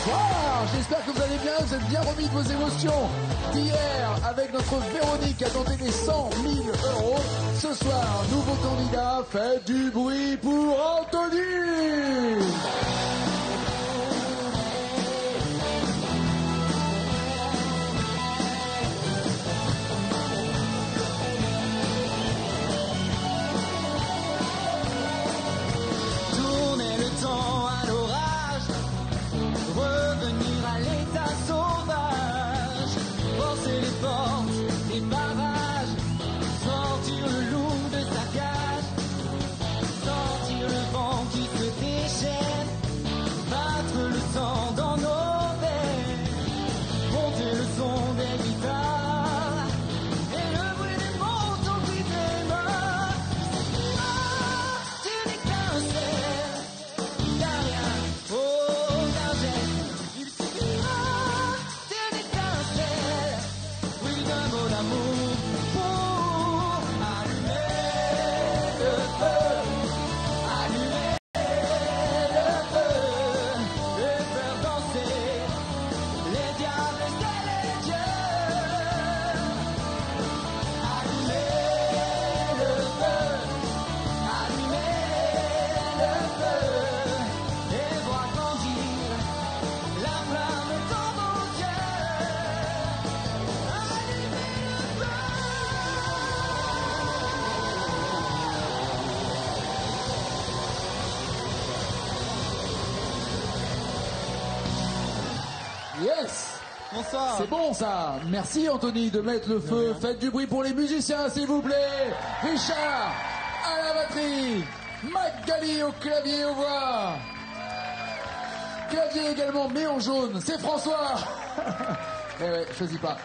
Bonsoir, j'espère que vous allez bien, vous êtes bien remis de vos émotions d'hier avec notre Véronique qui a tenté les 100 000 euros. Ce soir, nouveau candidat, faites du bruit pour Anthony. Tourner le temps à l'orage, revenir à l'état sauvage, forcer les portes des barrages, sortir le loup de sa cage, sentir le vent qui se déchaîne, battre le sang dans nos veines, monter le son des guitares et le bruit des mots au bruit des mains. Tu n'étincelles, y'a rien au danger. Il suffira d'une étincelle, oui, d'un mot d'amour pour allumer le feu, allumer le feu, et faire danser les diables et les dieux. Allumer le feu, allumer le feu, et voir grandir la flamme dans vos yeux. Allumer le feu. Yes, Bonsoir. c'est bon ça. Merci Anthony de mettre le feu. Faites du bruit pour les musiciens s'il vous plaît. Richard à la batterie, Magali au clavier et aux voix. Clavier également, mais en jaune, c'est François. Eh ouais, choisis pas.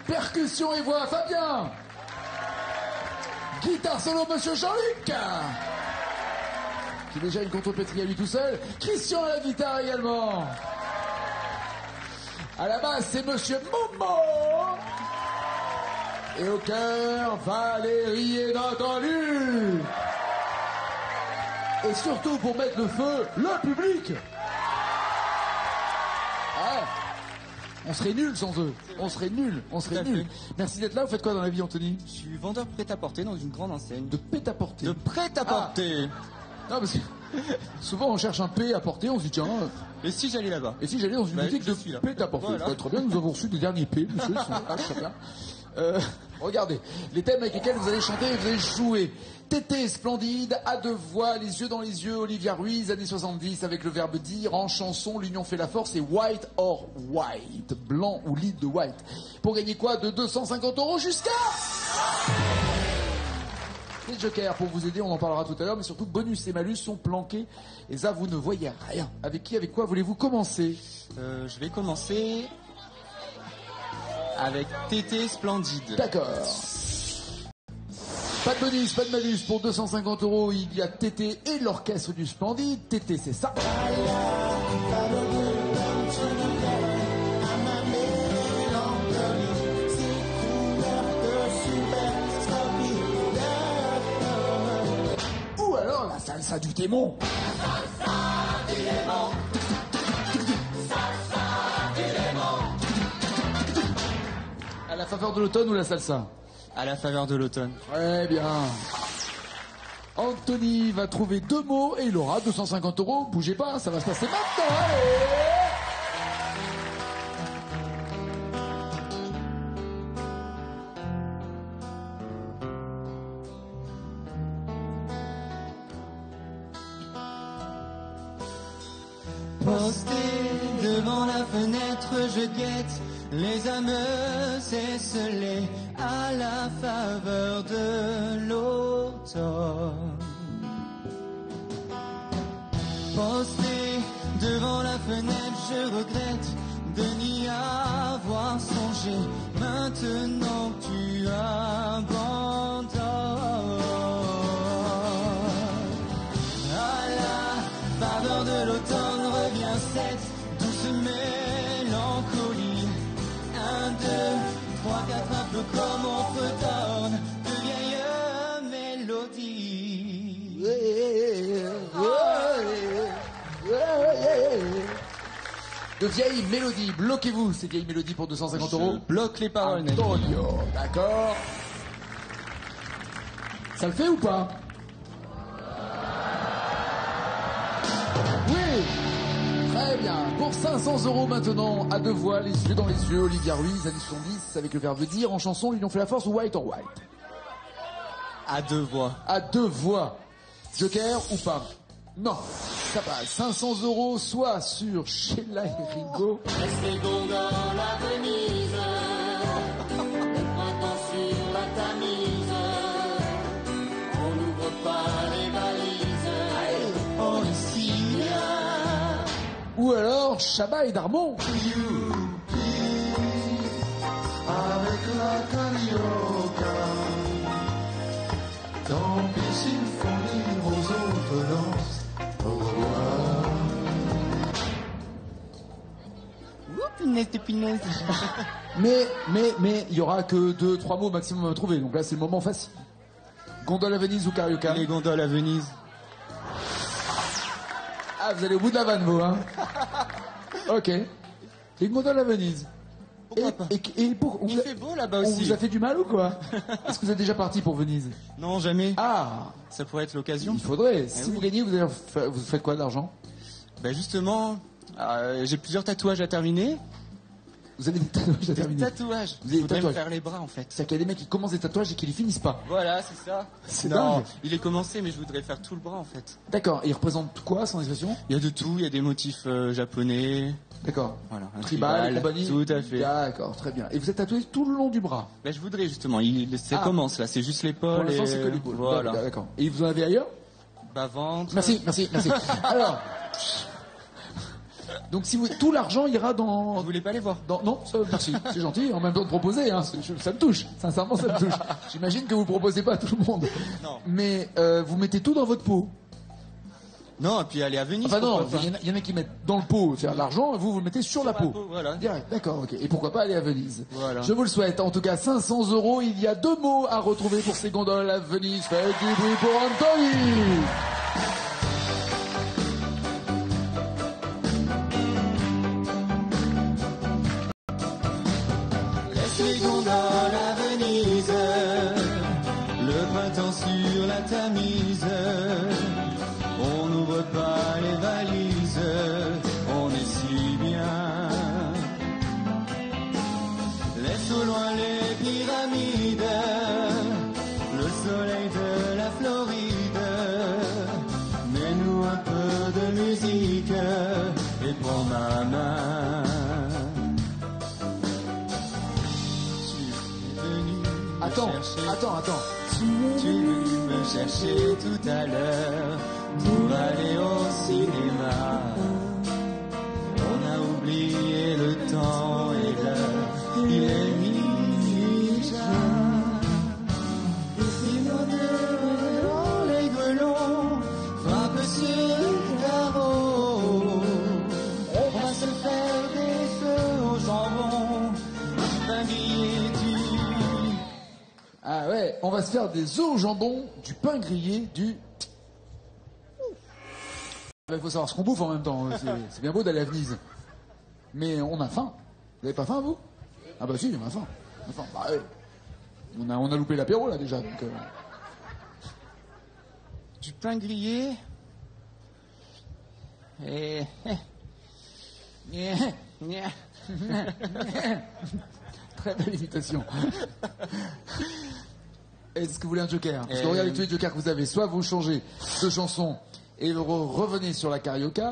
Percussion et voix, Fabien. Guitare solo, Monsieur Jean-Luc. Qui est déjà une contrepétrie à lui tout seul. Christian à la guitare également. À la basse, c'est Monsieur Momo. Et au cœur, Valérie et Nathalie. Et surtout, pour mettre le feu, le public. Ouais. On serait nuls sans eux. On serait nuls. On serait Tout à nuls. fait. Merci d'être là. Vous faites quoi dans la vie, Anthony? Je suis vendeur prêt-à-porter dans une grande enseigne. De prêt-à-porter. De prêt-à-porter. Non, parce que souvent on cherche un P à porter, on se dit tiens, Et si j'allais là-bas? et si j'allais dans une Bah, boutique je de suis là. P à porter? Voilà. Ouais, très bien, nous avons reçu des derniers P, monsieur, ils sont très bien. Regardez, les thèmes avec lesquels vous allez chanter et vous allez jouer. Tété splendide, à deux voix, les yeux dans les yeux, Olivia Ruiz, années 70, avec le verbe dire, en chanson, l'union fait la force, et white or white, blanc ou lead de white. Pour gagner quoi? De 250 euros jusqu'à... Les jokers pour vous aider, on en parlera tout à l'heure, mais surtout bonus et malus sont planqués, et ça vous ne voyez rien. Avec quoi voulez-vous commencer? Je vais commencer avec Tété Splendide. D'accord. Pas de bonus, pas de malus. Pour 250 euros, il y a Tété et l'orchestre du Splendide. Tété, c'est ça. Ou alors la salsa du démon. À la faveur de l'automne ou la salsa? À la faveur de l'automne. Très bien. Anthony va trouver deux mots et il aura 250 euros. Bougez pas, ça va se passer maintenant. Allez! Posté devant la fenêtre, je guette les âmes esselées à la faveur de l'automne. Posté devant la fenêtre, je regrette de n'y avoir songé. Maintenant que tu abandonnes. À la faveur de l'automne revient cette douce mélancolie. 1, 2, 3, 4, un peu comme on fredonne de vieilles mélodies. De de vieilles mélodies. Bloquez-vous ces vieilles mélodies pour 250 €. Je bloque les paroles. Antonio, d'accord. Ça le fait ou pas? Oui. Très bien. Pour 500 € maintenant, à deux voix, les yeux dans les yeux, Olivia Ruiz, années 70, avec le verbe dire en chanson, l'union fait la force ou White or White? À deux voix. À deux voix. Joker ou pas? Non, ça passe. 500 € soit sur Sheila et Ringo. Restez gondoles à Venise, le printemps sur la Tamise, on n'ouvre pas les valises, on est si bien. Ou alors Chabat et Darmon. Avec la carioca, tant pis s'il faut dire aux autres danses au revoir. Ouh, punaise de punaise. Mais, il y aura que 2-3 mots maximum à trouver. Donc là, c'est le moment facile. Gondole à Venise ou Carioca? Les gondoles à Venise. Ah, vous allez au bout de la vanne, vous, hein? Ok. Les gondoles à Venise. Pourquoi pas? Et Il fait beau là-bas on aussi. vous a fait du mal ou quoi? Est-ce que vous êtes déjà parti pour Venise? Non, jamais. Ah, Ça pourrait être l'occasion. il faudrait. Si oui. vous gagnez, vous faites quoi d'argent? Ben justement, j'ai plusieurs tatouages à terminer. Vous avez des tatouages à terminer. Tatouages. Vous avez Je voudrais des me tatouages. faire les bras en fait. C'est-à-dire qu'il y a des mecs qui commencent des tatouages et qui les finissent pas. Voilà, c'est ça. C'est Non, dingue. il est commencé, mais je voudrais faire tout le bras en fait. D'accord. Et ils représentent quoi, sans expression? Il y a de tout, il y a des motifs japonais. D'accord. Voilà, un Tribal, compagnie. Tout à fait. D'accord, très bien. Et vous êtes tatoué tout le long du bras? Ben, je voudrais justement, ça Ah. commence là, c'est juste Pour l'épaule. l'instant, et... c'est que l'épaule. Voilà. D'accord. Et vous en avez ailleurs? Bas ventre. Merci. Alors, donc si vous, tout l'argent ira Vous dans... voulez pas les voir? Non, ça, merci, c'est gentil. En même temps de proposer, hein, ça me touche. Sincèrement, ça me touche. J'imagine que vous proposez pas à tout le monde. Non. Mais vous mettez tout dans votre pot. Non, et puis aller à Venise. Enfin non, pourquoi pas. il y en a qui mettent dans le pot, c'est-à-dire l'argent, et vous le mettez sur la peau. Voilà. Direct, d'accord, ok. Et pourquoi pas aller à Venise? Voilà. Je vous le souhaite. En tout cas, 500 €. Il y a 2 mots à retrouver pour ces gondoles à Venise. Faites du bruit pour Anthony. Laisse les gondoles à Venise, le printemps sur la Tamise, on n'ouvre pas les valises, on est si bien. Laisse au loin les pyramides, le soleil de la Floride, mets-nous un peu de musique et prends ma main. Attends. Tu es venu me chercher tout à l'heure pour aller au cinéma. On a oublié le temps et l'heure, il est minuit déjà. Et nos deux les grelons frappent sur le carreau. On va se faire des feux au jambon, pain grillé du... Ah ouais, on va se faire des œufs au jambon, du pain grillé, du... Il faut savoir ce qu'on bouffe en même temps. C'est bien beau d'aller à Venise. Mais on a faim. Vous avez pas faim, vous? Ah bah si, on a faim. Bah ouais. On a loupé l'apéro, là, déjà. Donc, Du pain grillé. Et... Très belle imitation. Est-ce que vous voulez un joker? Parce que regardez tous les jokers que vous avez. Soit vous changez de chanson et vous revenez sur la carioca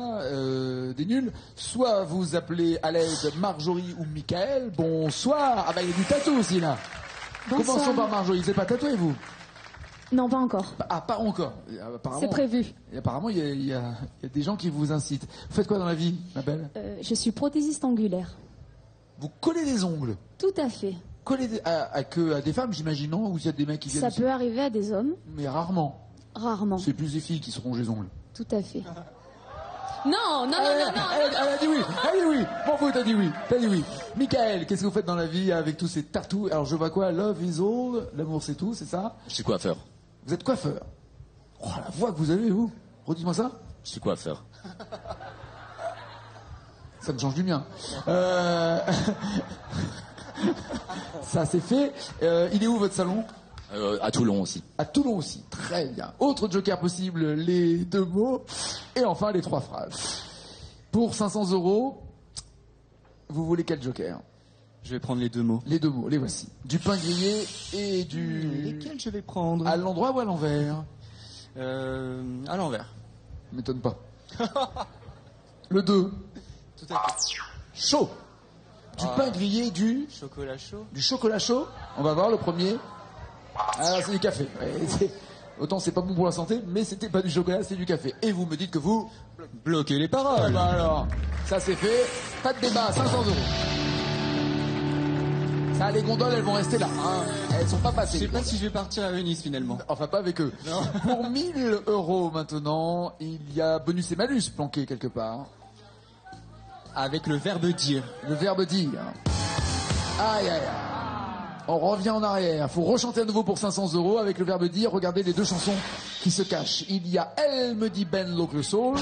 des nuls, soit vous appelez à l'aide Marjorie ou Michael. Bonsoir. Ah bah il y a du tatou aussi là. Bonsoir. Commençons par Marjorie. Vous n'êtes pas tatoué vous? Non, pas encore. Ah, pas encore. Apparemment, C'est prévu. Et apparemment il y a des gens qui vous incitent. Vous faites quoi dans la vie, ma belle? Je suis prothésiste angulaire. Vous collez des ongles. Tout à fait. Collez à des femmes, j'imagine, non? Ou il y a des mecs qui viennent Ça aussi peut arriver à des hommes, Mais rarement. rarement. C'est plus les filles qui se rongent les ongles. Tout à fait. Non, non, non, non, non. Elle a dit oui. Elle a dit oui. Bon, vous, t'as dit oui. T'as dit oui. Michael, qu'est-ce que vous faites dans la vie avec tous ces tatous? Alors, je vois quoi? Love is all. L'amour, c'est tout, c'est ça? Je suis coiffeur. Vous êtes coiffeur. Oh, la voix que vous avez, vous. Redites-moi ça. Je suis coiffeur. Ça me change du mien. Ça c'est fait. Il est où votre salon? À Toulon aussi. À Toulon aussi. Très bien. Autre joker possible, les 2 mots. Et enfin, les 3 phrases. Pour 500 €, vous voulez quel joker? Je vais prendre les 2 mots. Les 2 mots, les voici. Du pain grillé et du... Lesquels je vais prendre? À l'endroit ou à l'envers? À l'envers. M'étonne pas. Le 2. Tout à fait. Chaud. Du pain grillé, du Chocolat chaud. chocolat chaud. On va voir le premier. Ah, c'est du café. Ouais, autant c'est pas bon pour la santé, mais c'était pas du chocolat, c'est du café. Et vous me dites que vous... Bloquez les Ah paroles. bah alors, ça c'est fait. Pas de débat, 500 €. Ça, les gondoles, elles vont rester là. Hein. Elles sont pas Je passées. sais pas si je vais partir à Venise finalement. Enfin, pas avec eux. Pour 1000 € maintenant, il y a bonus et malus planqués quelque part. Avec le verbe dire. Le verbe dire. Aïe, aïe, aïe. On revient en arrière. Faut rechanter à nouveau pour 500 € avec le verbe dire. Regardez les 2 chansons qui se cachent. Il y a Elle me dit Ben l'oncle Soul.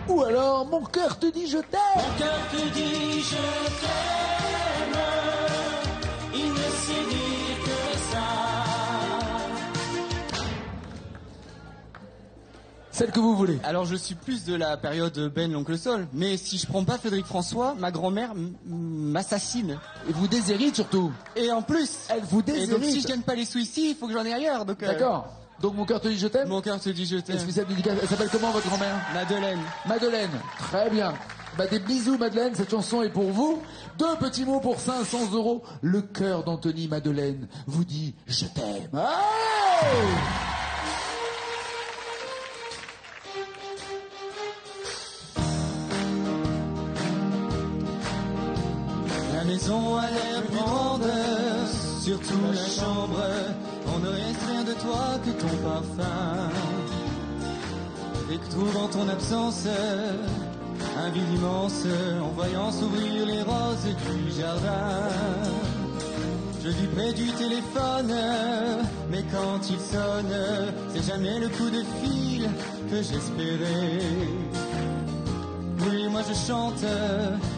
Ou alors Mon cœur te dit je t'aime. Mon cœur te dit je t'aime, il ne sait dire que ça. Celle que vous voulez. Alors je suis plus de la période Ben l'oncle Sol, mais si je prends pas Frédéric François, ma grand-mère m'assassine. Et vous déshérite surtout. Et en plus, Elle vous et donc si déshérite. je gagne pas les sous ici, il faut que j'en ai ailleurs. Donc D'accord. Donc Mon cœur te dit je t'aime. mon cœur te dit je Et t'aime. spéciale dédicace. Elle s'appelle comment votre grand-mère? Madeleine. Madeleine. Très bien. Bah, des bisous Madeleine, cette chanson est pour vous. 2 petits mots pour 500 €. Le cœur d'Anthony Madeleine vous dit je t'aime. Hey! La maison a l'air plus grande, surtout la chambre. On ne reste rien de toi que ton parfum. Découvre en ton absence un vide immense en voyant s'ouvrir les roses du jardin. Je vis près du téléphone, mais quand il sonne, c'est jamais le coup de fil que j'espérais. Oui, moi je chante,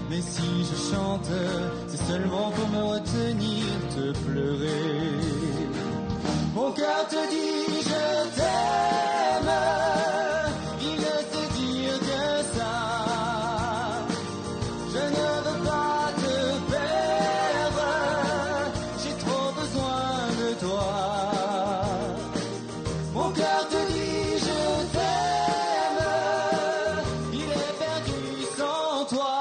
mais si je chante, c'est seulement pour me retenir de pleurer. Mon cœur te dit je t'aime, il ne sait dire que ça. Je ne veux pas te perdre, j'ai trop besoin de toi. Mon cœur te dit je t'aime, il est perdu sans toi.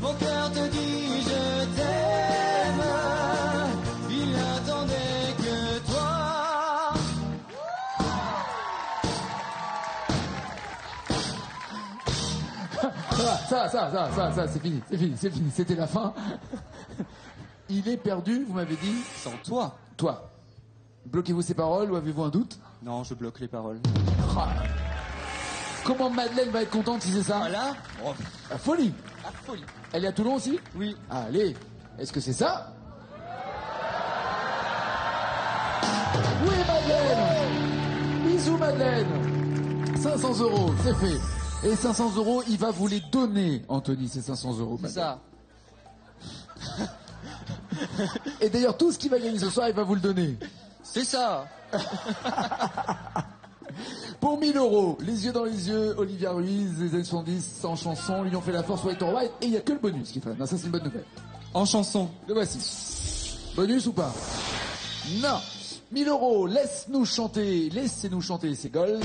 Mon cœur te dit je t'aime, il n'attendait que toi. Ça, c'est fini, c'était la fin. Il est perdu, vous m'avez dit. Sans toi. Toi, bloquez-vous ces paroles ou avez-vous un doute? Non, je bloque les paroles. Ah. Comment Madeleine va être contente si c'est ça? Voilà. Oh, La folie. la folie. Elle est à Toulon aussi? Oui. Allez, est-ce que c'est ça? Oui Madeleine. Bisous Madeleine. 500 €, c'est fait. Et 500 €, il va vous les donner, Anthony, ces 500 €. C'est ça. Et d'ailleurs, tout ce qu'il va gagner ce soir, il va vous le donner. C'est ça. Pour 1000 €, les yeux dans les yeux, Olivia Ruiz, les années 70, en chanson, lui ont fait la force, White or White, et il n'y a que le bonus qui fait. Non, ça c'est une bonne nouvelle. En chanson. Le voici. Bonus ou pas? Non. 1000 €, laisse-nous chanter, laissez-nous chanter, c'est gold.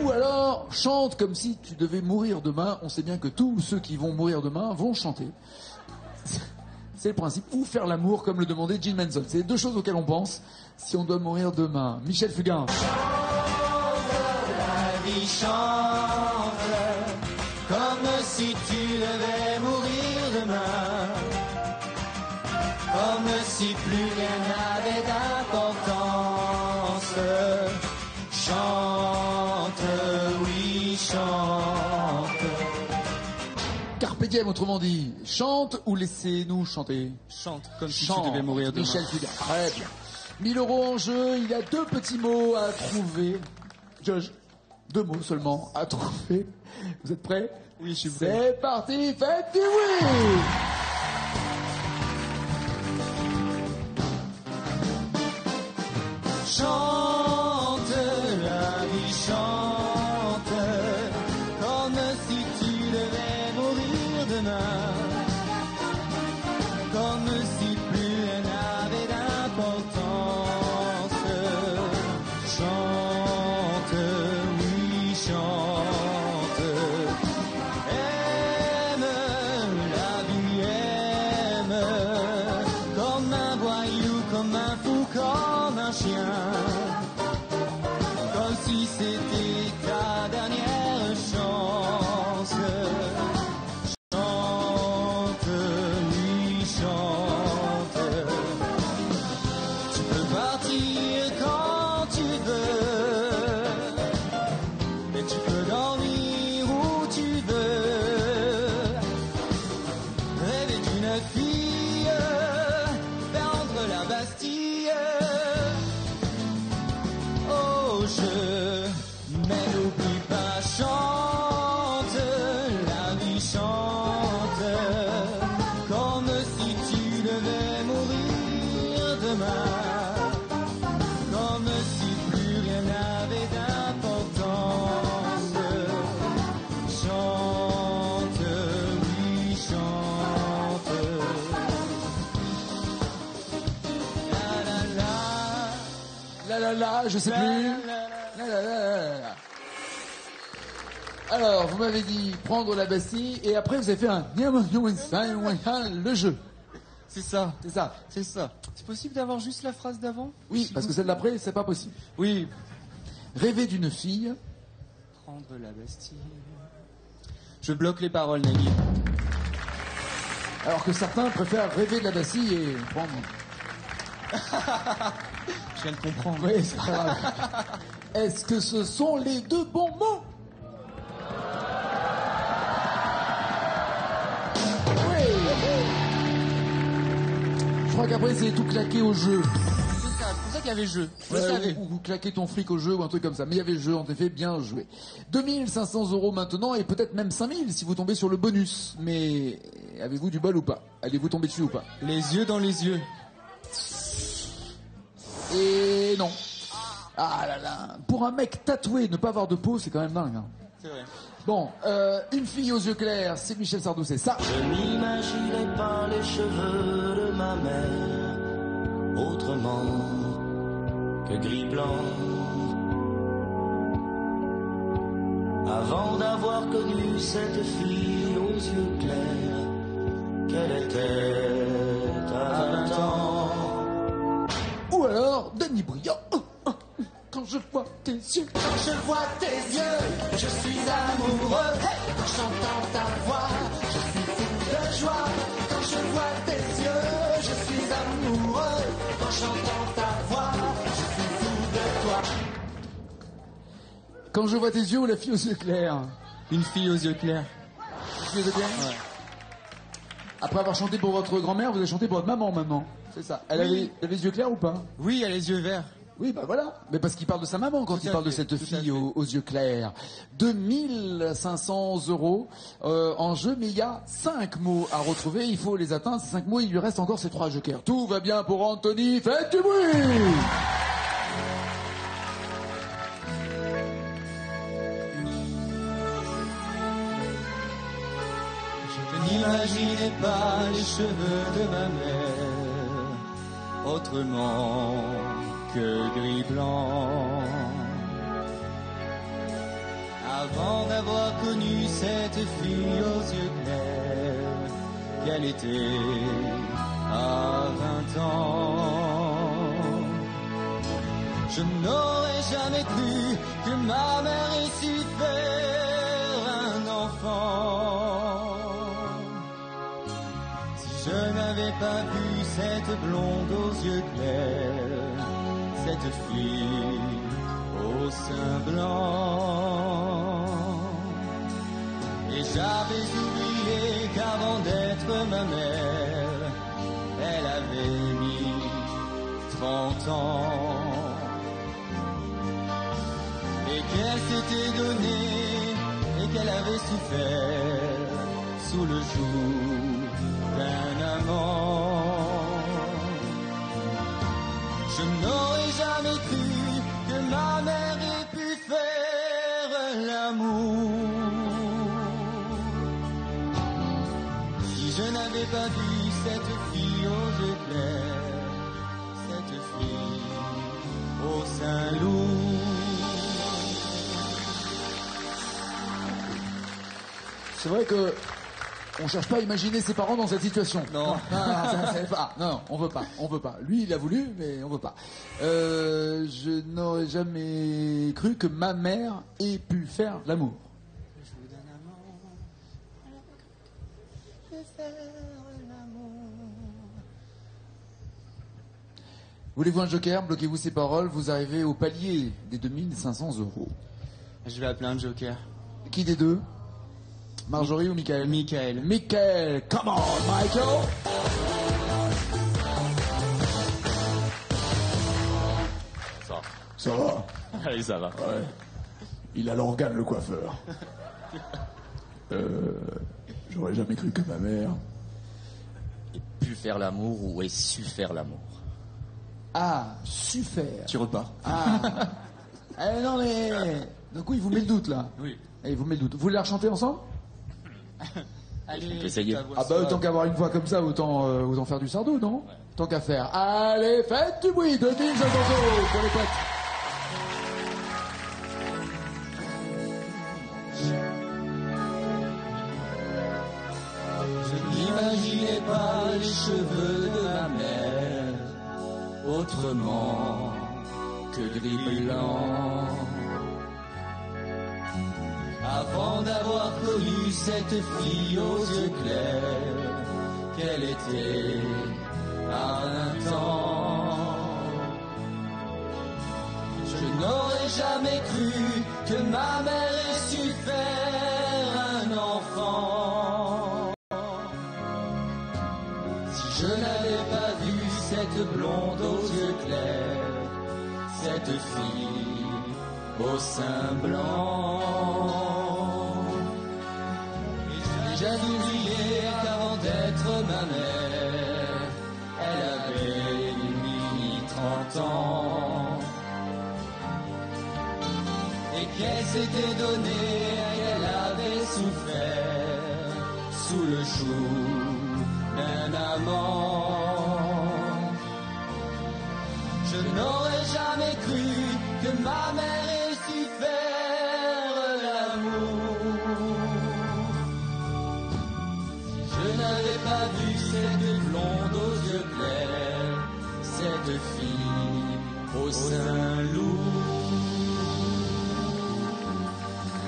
Ou alors, chante comme si tu devais mourir demain. On sait bien que tous ceux qui vont mourir demain vont chanter. C'est le principe. Ou faire l'amour comme le demandait Gene Manson. C'est les 2 choses auxquelles on pense si on doit mourir demain. Michel Fugain. La vie chante comme si tu devais mourir demain. comme si plus rien n'avait d'importance. Chante, oui, chante. Carpe diem, autrement dit. Chante ou laissez-nous chanter. Chante, comme si Chante. tu devais mourir demain. Michel Fugain. Très bien. 1000 € en jeu, il y a 2 petits mots à trouver. Josh, 2 mots seulement à trouver. Vous êtes prêts? Oui, je suis prêt. C'est parti, faites du bruit! Chante, la vie chante, comme si tu devais mourir demain, comme si plus rien n'avait d'importance. Chante, oui, chante, aime la vie, aime, comme un voyou, comme un fou, comme un chien. Comme si c'était ta dernière chance. Chante, oui, chante. Tu peux partir quand tu veux, et tu peux dormir où tu veux. Rêver d'une fille, perdre la Bastille. Oh, mais n'oublie pas, chante, la vie chante, comme si tu devais mourir demain, comme si plus rien n'avait d'importance. Chante, oui, chante. La la la. Je sais plus. La. Alors, vous m'avez dit prendre la Bastille et après vous avez fait le jeu. C'est ça, C'est ça. c'est ça. C'est possible d'avoir juste la phrase d'avant? Oui, parce que celle d'après, c'est pas possible. Oui. Rêver d'une fille. Prendre la Bastille. Je bloque les paroles, Nagui. Alors que certains préfèrent rêver de la Bastille et prendre. Je viens de comprendre. Oui, c'est pas grave. Est-ce que ce sont les 2 bons mots? Oui. Je crois qu'après c'est tout claquer au jeu. C'est ça, c'est pour ça qu'il y avait jeu. Je le savais. Ou claquer ton fric au jeu ou un truc comme ça. Mais il y avait le jeu, en effet, bien joué. 2500 € maintenant et peut-être même 5000 si vous tombez sur le bonus. Mais avez-vous du bol ou pas? Allez-vous tomber dessus ou pas? Les yeux dans les yeux. Et non. Ah là là. Pour un mec tatoué, ne pas avoir de peau, c'est quand même dingue. Hein. C'est vrai. Bon, une fille aux yeux clairs, c'est Michel Sardou, c'est ça. Je n'imaginais pas les cheveux de ma mère autrement que gris-blanc. Avant d'avoir connu cette fille aux yeux clairs, qu'elle était à 20 ans. Ou alors, Denis Briand. Quand je vois tes yeux. Quand je vois tes yeux, je suis amoureux. Hey, quand j'entends ta voix, je suis fou de joie. Quand je vois tes yeux, je suis amoureux. Quand j'entends ta voix, je suis fou de toi. Quand je vois tes yeux ou la fille aux yeux clairs. Une fille aux yeux clairs. Fille aux yeux clairs. Ouais. Après avoir chanté pour votre grand-mère, vous avez chanté pour votre maman maintenant. C'est ça. Elle avait les yeux clairs ou pas? Oui, elle a les yeux verts. Oui, bah voilà. Mais parce qu'il parle de sa maman quand Tout il à parle de fait, cette tout à fille fait. aux yeux clairs. 2500 € en jeu, mais il y a 5 mots à retrouver. Il faut les atteindre. Ces 5 mots, il lui reste encore ces 3 jokers. Tout va bien pour Anthony. Faites du bruit! Je n'imaginais pas les cheveux de ma mère autrement que gris-blanc. Avant d'avoir connu cette fille aux yeux clairs, qu'elle était à 20 ans. Je n'aurais jamais cru que ma mère ait su faire un enfant. Si je n'avais pas vu cette blonde aux yeux clairs, cette fille au sein blanc. Et j'avais oublié qu'avant d'être ma mère, elle avait mis 30 ans. Et qu'elle s'était donnée et qu'elle avait souffert sous le joug d'un amant. Je n'aurais jamais cru que ma mère ait pu faire l'amour. Si je n'avais pas vu cette fille aux yeux clairs, cette fille au sein lourd. C'est vrai que on cherche pas à imaginer ses parents dans cette situation. Non. Non, on veut pas. Lui, il a voulu, mais on veut pas. Je n'aurais jamais cru que ma mère ait pu faire l'amour. Voulez-vous un joker? Bloquez-vous ces paroles. Vous arrivez au palier des 2500 €. Je vais appeler un joker. Qui des deux? Marjorie ou Michael? Michael. Michael, come on, Michael! Ça va? Allez, ça va. Ouais. Il a l'organe, le coiffeur. J'aurais jamais cru que ma mère... Et pu faire l'amour ou ait su faire l'amour. Ah, su faire. Tu repars. Ah. Non mais... D'un coup, il vous met le doute, là. Oui. Il vous met le doute. Vous voulez la chanter ensemble? Allez, On peut essayer. Ah bah autant qu'avoir une voix comme ça, autant faire du sardo, non? Ouais. Tant qu'à faire. Allez, faites du bruit, 2500 € pour les potes. Je n'imaginais pas les cheveux de ma mère autrement que gris blanc. Avant d'avoir connu cette fille aux yeux clairs, qu'elle était à un temps. Je n'aurais jamais cru que ma mère ait su faire un enfant. Si je n'avais pas vu cette blonde aux yeux clairs, cette fille au sein blanc. J'ai oublié qu'avant d'être ma mère, elle avait mis 30 ans. Et qu'elle s'était donnée, qu'elle avait souffert sous le joug d'un amant. Je n'aurais jamais cru que ma mère ait su faire l'amour. Je n'avais pas vu cette blonde aux yeux clairs, cette fille au sein lourd.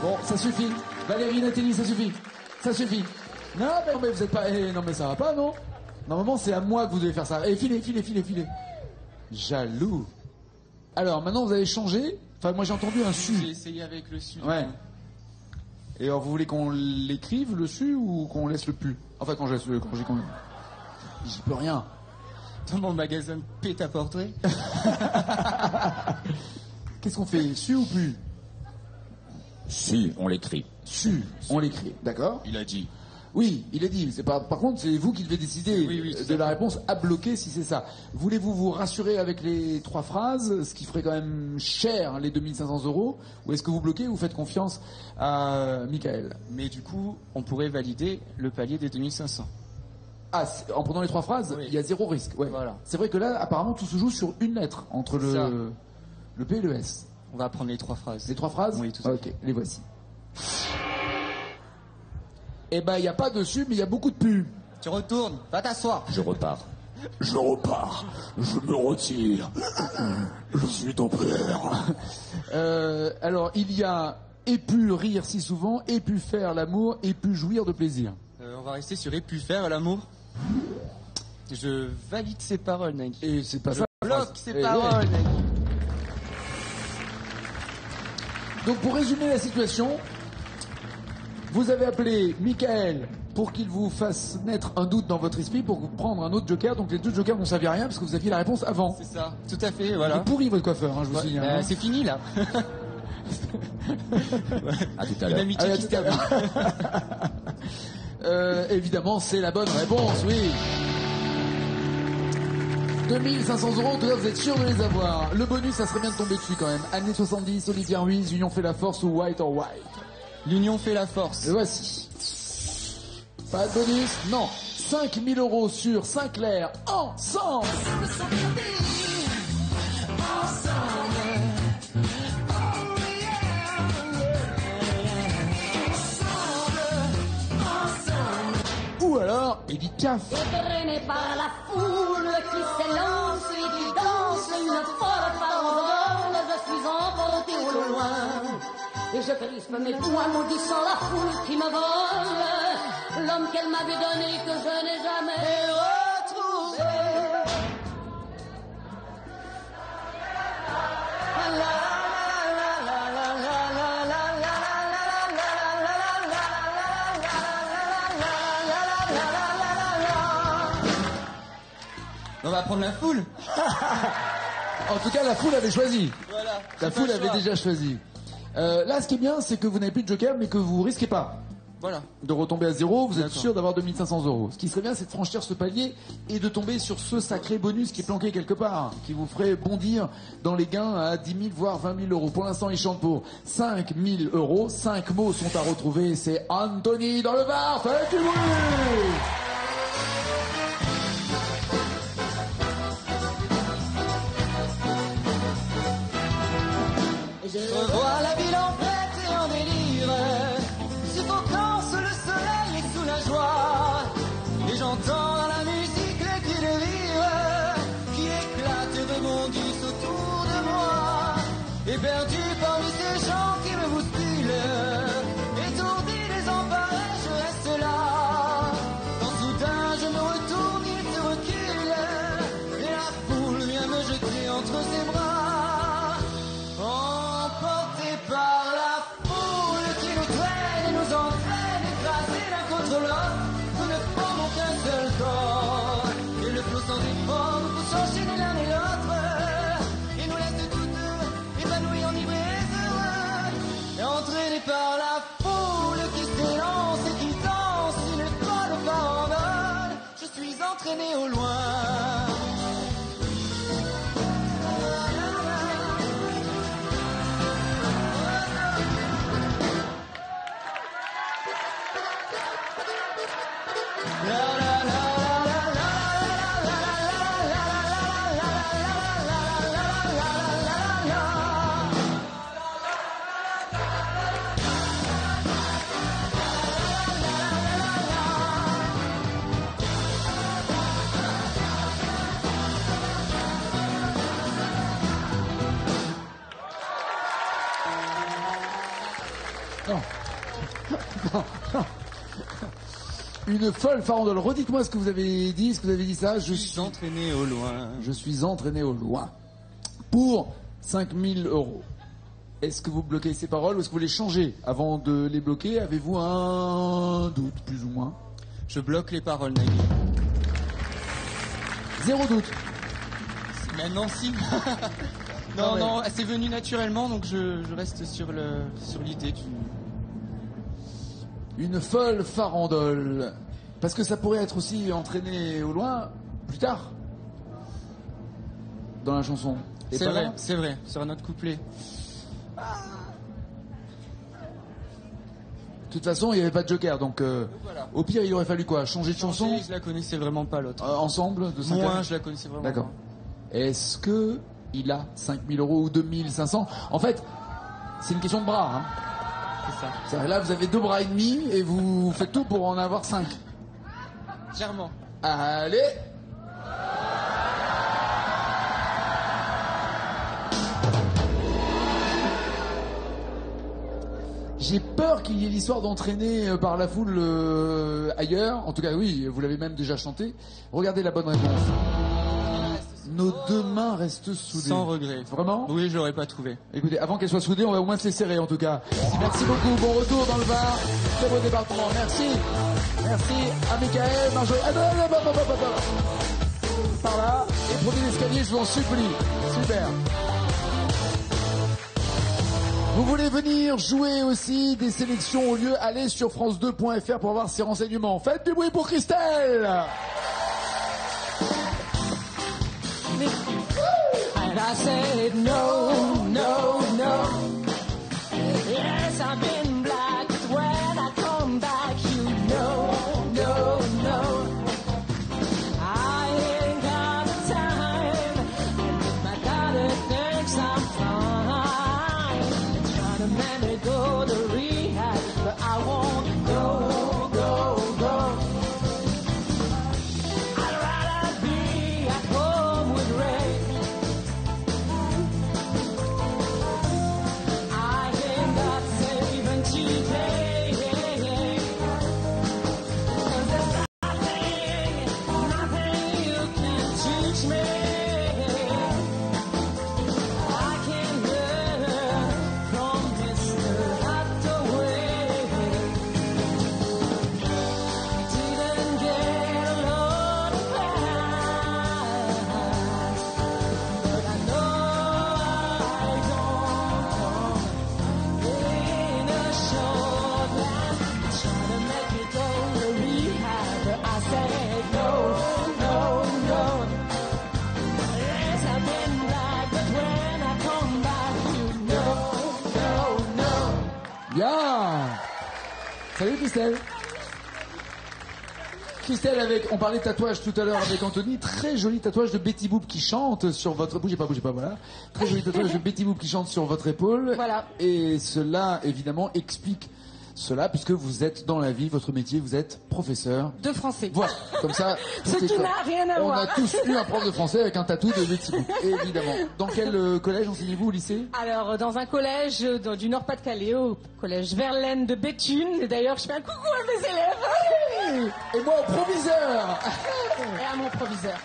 Bon, ça suffit. Valérie, Nathalie, ça suffit. Ça suffit. Non, mais vous êtes pas... non, mais ça va pas, non? Normalement, c'est à moi que vous devez faire ça. Filez. Jaloux. Alors, maintenant, vous avez changé. Enfin, moi, j'ai entendu un su. J'ai essayé avec le su. Ouais. Et alors, vous voulez qu'on l'écrive, le su, ou qu'on laisse le pu? Enfin, quand j'ai j'y peux rien. Dans mon magasin de pét-à-portrait. Qu'est-ce qu'on fait? Su ou pu? Si, on l'écrit. Su, on l'écrit. D'accord? Il a dit. Oui, il est dit. C'est pas. Par contre, c'est vous qui devez décider Oui, de la réponse à bloquer si c'est ça. Voulez-vous vous rassurer avec les 3 phrases, ce qui ferait quand même cher les 2500 €, ou est-ce que vous bloquez ou vous faites confiance à Michael? Mais du coup, on pourrait valider le palier des 2500. Ah, en prenant les 3 phrases, Oui. il y a 0 risque. Ouais. Voilà. C'est vrai que là, apparemment, tout se joue sur une lettre entre Ça. le P et le S. On va prendre les 3 phrases. Les 3 phrases? Oui, tout à Ok, les voici. Eh ben, il n'y a pas de su, mais il y a beaucoup de pu. Tu retournes, va t'asseoir. Je repars. Je repars. Je me retire. Je suis ton père. Alors, il y a et pu rire si souvent, et pu faire l'amour, et pu jouir de plaisir. On va rester sur et pu faire l'amour. Je valide ses paroles, Nagui. Et c'est pas Je ça. bloque ses Eh, paroles, ouais. Nagui. Donc pour résumer la situation, vous avez appelé Michael pour qu'il vous fasse naître un doute dans votre esprit pour prendre un autre joker. Donc les deux jokers n'ont servi à rien parce que vous aviez la réponse avant. C'est ça, tout à fait, Il voilà. est pourri votre coiffeur, hein, je vous Ouais, signale. hein. c'est fini, là. À tout à Une l'heure. amitié Allez, à qui se tout à termine. Évidemment, c'est la bonne réponse, oui. 2500 €, en tout cas, vous êtes sûr de les avoir. Le bonus, ça serait bien de tomber dessus quand même. Années 70, Olivia Ruiz, Union fait la force ou White or White. L'union fait la force. Le voici. Pas de bonus? Non. 5000 € sur Sinclair, ensemble. Ou alors, Edith Piaf. Traîné par la foule qui s'élance et qui danse une folle farandole, je suis emporté au loin. Et je crispe mes poings maudissant la foule qui me vole, l'homme qu'elle m'avait donné que je n'ai jamais retrouvé. On va prendre la foule. En tout cas, la foule avait choisi. Voilà. La C'est foule pas le avait choix. déjà choisi. Là, ce qui est bien, c'est que vous n'avez plus de joker, mais que vous risquez pas Voilà. de retomber à zéro. Vous êtes D'accord. sûr d'avoir 2500 €. Ce qui serait bien, c'est de franchir ce palier et de tomber sur ce sacré bonus qui est planqué quelque part, qui vous ferait bondir dans les gains à 10 000 voire 20 000 €. Pour l'instant, il chante pour 5 000 €. 5 mots sont à retrouver. C'est Anthony dans le Var. Faites du bruit! Je revois la ville en fête et en délire, suffocant sous le soleil et sous la joie. Et j'entends dans la musique les cris de vivre qui éclatent et rebondissent autour de moi. Et perdu parmi ces gens qui me bousculent, étourdi, désemparé, je reste là. Quand soudain je me retourne, il se recule, et la foule vient me jeter entre ses bras. Emporté par la foule qui nous traîne et nous entraîne, écrasés l'un contre l'autre, nous ne formons qu'un seul corps. Et le flot sans effort nous pousse enchaîner l'un et l'autre, et nous laisse douteux, épanouis, enivrés et heureux. Et entraînés par la foule qui s'élance et qui danse une folle farandole, je suis entraîné au loin. Une folle farandole. Redites-moi ce que vous avez dit, ce que vous avez dit ça. Je suis entraîné au loin. Je suis entraîné au loin. Pour 5000 €. Est-ce que vous bloquez ces paroles ou est-ce que vous les changez avant de les bloquer? Avez-vous un doute, plus ou moins? Je bloque les paroles, Nagui. Zéro doute. Maintenant, si. Non, non, mais- non, c'est venu naturellement, donc je reste sur l'idée du... Une folle farandole. Parce que ça pourrait être aussi entraîné au loin plus tard. Dans la chanson. Et C'est pas vrai, là. c'est vrai, sur un autre couplet. De toute façon, il n'y avait pas de joker. Donc, Voilà. au pire, il aurait fallu quoi? Changer de chanson? Je la connaissais vraiment pas, l'autre. Ensemble de 5 Moi, je la connaissais vraiment D'accord. pas. Est-ce que il a 5000 € ou 2500? En fait, c'est une question de bras. Hein. C'est ça. C'est-à-dire, là, vous avez 2 bras et demi et vous faites tout pour en avoir 5. Germain. Allez! J'ai peur qu'il y ait l'histoire d'entraîner par la foule ailleurs. En tout cas, oui, vous l'avez même déjà chanté. Regardez la bonne réponse. Nos deux mains restent soudées. Sans regret. Vraiment? Oui, je l'aurais pas trouvé. Écoutez, avant qu'elles soient soudées, on va au moins se les serrer en tout cas. Merci beaucoup. Bon retour dans le Var. Très beau département. Merci. Merci à Michael, Marjorie. Ah non, non, non, non, non, non, non. Par là. Et prenez l'escalier, je vous en supplie. Super. Vous voulez venir jouer aussi des sélections au lieu, allez sur france2.fr pour avoir ces renseignements. Faites du bruit pour Christelle. And I said no, no, no. Yes, I've been black, but when I come back, you know, no, no. I ain't got the time, and my daughter thinks I'm fine. Trying to make me go to rehab, but I won't go, go, go. I'd rather be at home with Ray. I ain't got saving today. 'Cause there's nothing you can teach me. I can learn from Mr. Hathaway. Didn't get a lot of class, but I know I don't in a short last. Trying to make me go to rehab, but I said no, no, no. Yes, I've been black, but when I come back, you know, no, no. Bien. Salut Christelle. Christelle, on parlait de tatouage tout à l'heure avec Anthony, très joli tatouage de Betty Boop qui chante sur votre... Bougez pas, voilà. Très joli tatouage de Betty Boop qui chante sur votre épaule. Voilà. Et cela, évidemment, explique cela, puisque vous êtes dans la vie, votre métier, vous êtes professeur. De français. Voilà, comme ça... Ce tout est qui clair. n'a rien à On voir. a tous eu un prof de français avec un tatou de Betty Boop, évidemment. Dans quel collège enseignez-vous, au lycée? Alors, dans un collège du Nord-Pas-de-Calais, au collège Verlaine de Béthune. Et d'ailleurs, je fais un coucou à mes élèves. Et moi, au proviseur. Et à mon proviseur.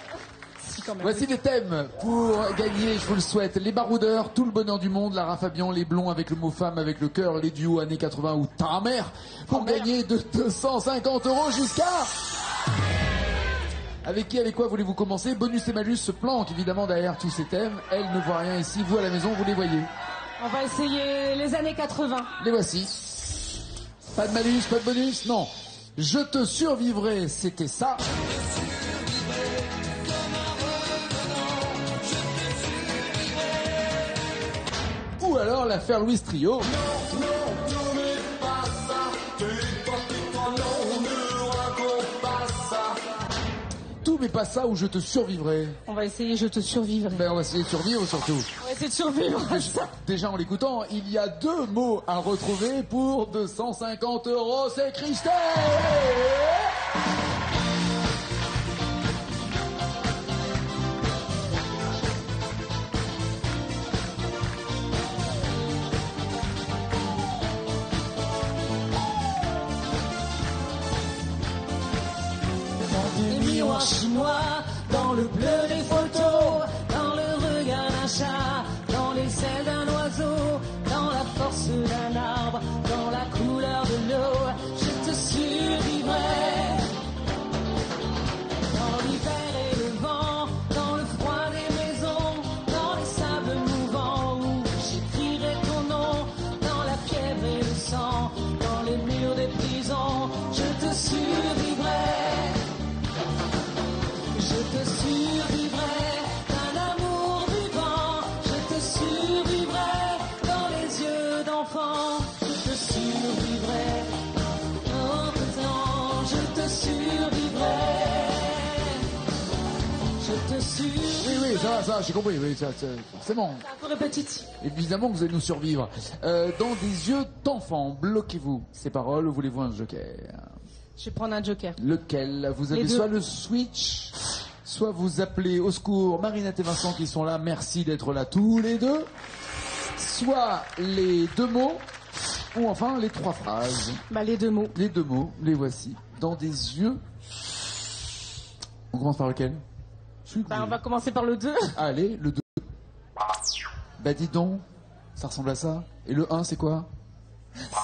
Si, quand même. Voici les thèmes pour gagner, je vous le souhaite. Les baroudeurs, tout le bonheur du monde, Lara Fabian, les blonds avec le mot femme, avec le cœur, les duos années 80 ou ta mère, pour gagner de 250 € jusqu'à... Avec qui, avec quoi voulez-vous commencer? Bonus et malus se planquent évidemment derrière tous ces thèmes. Elle ne voit rien ici, vous à la maison, vous les voyez. On va essayer les années 80. Les voici. Pas de malus, pas de bonus, non. Je te survivrai, c'était ça. Ou alors l'affaire Louis Trio. Tout mais pas ça, ou je te survivrai. On va essayer Je te survivrai. Ben, on va essayer de survivre surtout. On va essayer de survivre à ça. Déjà en l'écoutant, il y a deux mots à retrouver pour 250 €. C'est Christelle. Des miroirs chinois, dans le bleu des photos, dans le regard d'un chat, dans les ailes d'un oiseau, dans la force d'un arbre, dans la couleur de l'eau, je te survivrai. Dans l'hiver et le vent, dans le froid des maisons, dans les sables mouvants où j'écrirai ton nom, dans la fièvre et le sang, dans les murs des prisons, je te survivrai. Je te survivrai d'un amour vivant, je te survivrai dans les yeux d'enfant, je te survivrai en temps, je te survivrai, je te survivrai. Oui, ça va, j'ai compris, oui, ça, forcément. C'est un peu répétitif. Évidemment que vous allez nous survivre. Dans des yeux d'enfant, bloquez-vous ces paroles ou voulez-vous un joker? Je vais prendre un joker. Lequel? Vous avez Les deux. soit le switch, soit vous appelez au secours Marinette et Vincent qui sont là, merci d'être là tous les deux. Soit les deux mots, Ou enfin les 3 phrases. Bah, les 2 mots. Les 2 mots, les voici. Dans des yeux. On commence par lequel? Bah, on va commencer par le 2. Allez, le 2. Bah dis donc, ça ressemble à ça. Et le 1, c'est quoi?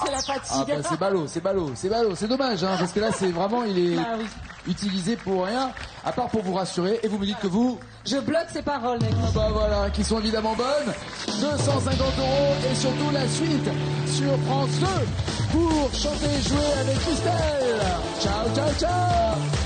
C'est la fatigue. Ah bah c'est ballot, c'est ballot, c'est ballot, c'est dommage, hein, parce que là c'est vraiment, il est Bah oui. utilisé pour rien, à part pour vous rassurer, et vous me dites que vous... Je bloque ces paroles, mec. Ah bah voilà, qui sont évidemment bonnes. 250 € et surtout la suite sur France 2 pour chanter et jouer avec Christelle. Ciao, ciao, ciao.